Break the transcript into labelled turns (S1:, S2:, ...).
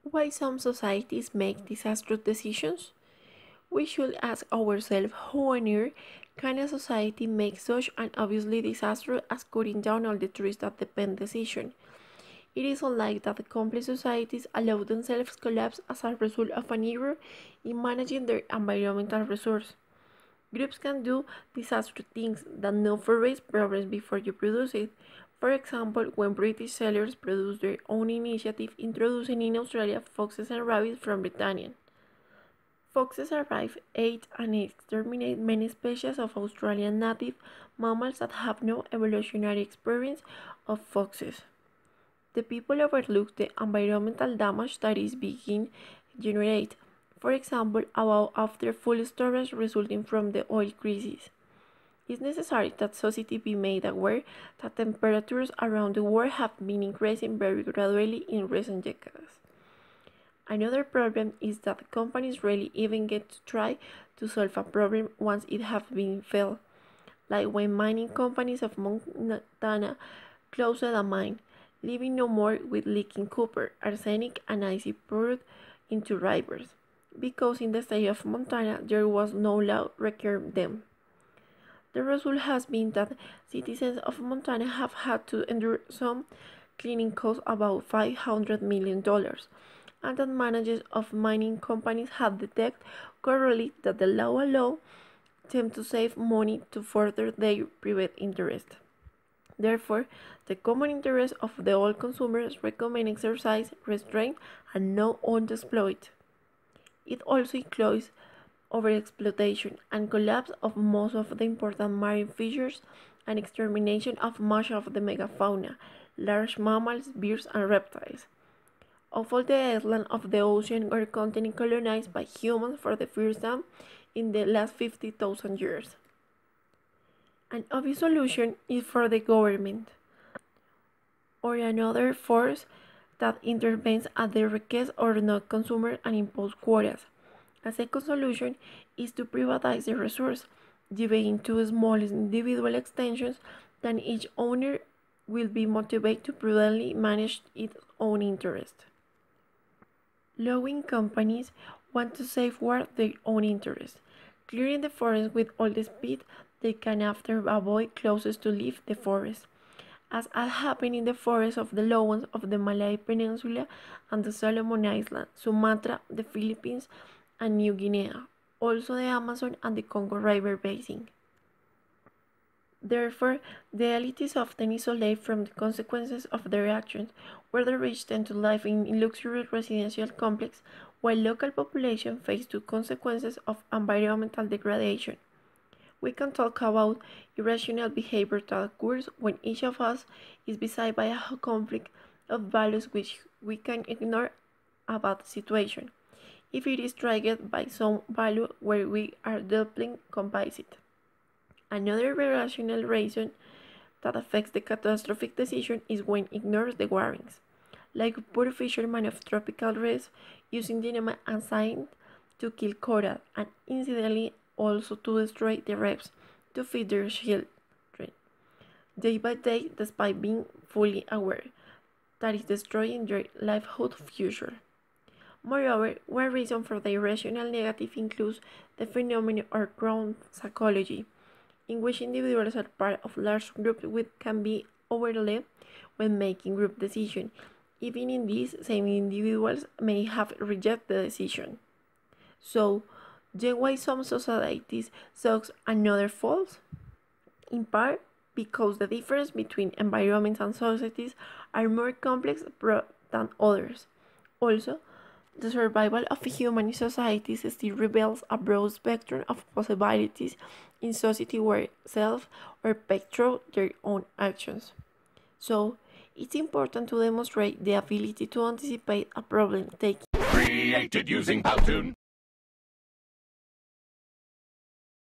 S1: Why some societies make disastrous decisions? We should ask ourselves how on earth can a society make such an obviously disastrous as cutting down all the trees that depend decision. It is unlike that complex societies allow themselves collapse as a result of an error in managing their environmental resource. Groups can do disastrous things that not raise problems before you produce it. For example, when British settlers produced their own initiative introducing in Australia foxes and rabbits from Britannia. Foxes arrive, ate, and exterminate many species of Australian native mammals that have no evolutionary experience of foxes. The people overlook the environmental damage that is being generated, for example, about after full storage resulting from the oil crisis. It's necessary that society be made aware that temperatures around the world have been increasing very gradually in recent decades. Another problem is that companies rarely even get to try to solve a problem once it has been felt, like when mining companies of Montana closed a mine, leaving no more with leaking copper, arsenic, and icy poured into rivers, because in the state of Montana there was no law requiring them. The result has been that citizens of Montana have had to endure some cleaning costs about $500 million, and that managers of mining companies have detected correctly that the law allows them to save money to further their private interest. Therefore, the common interest of the all consumers recommend exercise, restraint, and no underexploit. It also includes overexploitation and collapse of most of the important marine fisheries and extermination of much of the megafauna, large mammals, birds, and reptiles. Of all the islands of the ocean were continent colonized by humans for the first time in the last 50,000 years. An obvious solution is for the government or another force that intervenes at the request or not consumer and impose quotas. A second solution is to privatize the resource, dividing two small individual extensions, then each owner will be motivated to prudently manage its own interest. Logging companies want to safeguard their own interests, clearing the forest with all the speed they can after avoid clauses to leave the forest, as had happened in the forests of the lowlands of the Malay Peninsula and the Solomon Islands, Sumatra, the Philippines, and New Guinea, also the Amazon and the Congo River basin. Therefore, the elite is often isolated from the consequences of their actions, where the rich tend to live in luxurious residential complexes, while local populations face the consequences of environmental degradation. We can talk about irrational behavior that occurs when each of us is beset by a conflict of values which we can ignore about the situation, if it is triggered by some value where we are deeply complicit. Another irrational reason that affects the catastrophic decision is when it ignores the warnings, like poor fishermen of tropical reefs using dynamite and science to kill coral and incidentally also to destroy the reefs to feed their children, day by day despite being fully aware that is destroying their livelihood future. Moreover, one reason for the irrational negative includes the phenomenon of ground psychology, in which individuals are part of large groups which can be overlapped when making group decisions. Even in these same individuals may have rejected the decision. So, then why some societies succeed and others fall? In part because the difference between environments and societies are more complex than others. Also, the survival of human societies still reveals a broad spectrum of possibilities in society where self or pet through their own actions. So, it's important to demonstrate the ability to anticipate a problem taking
S2: Created using Powtoon.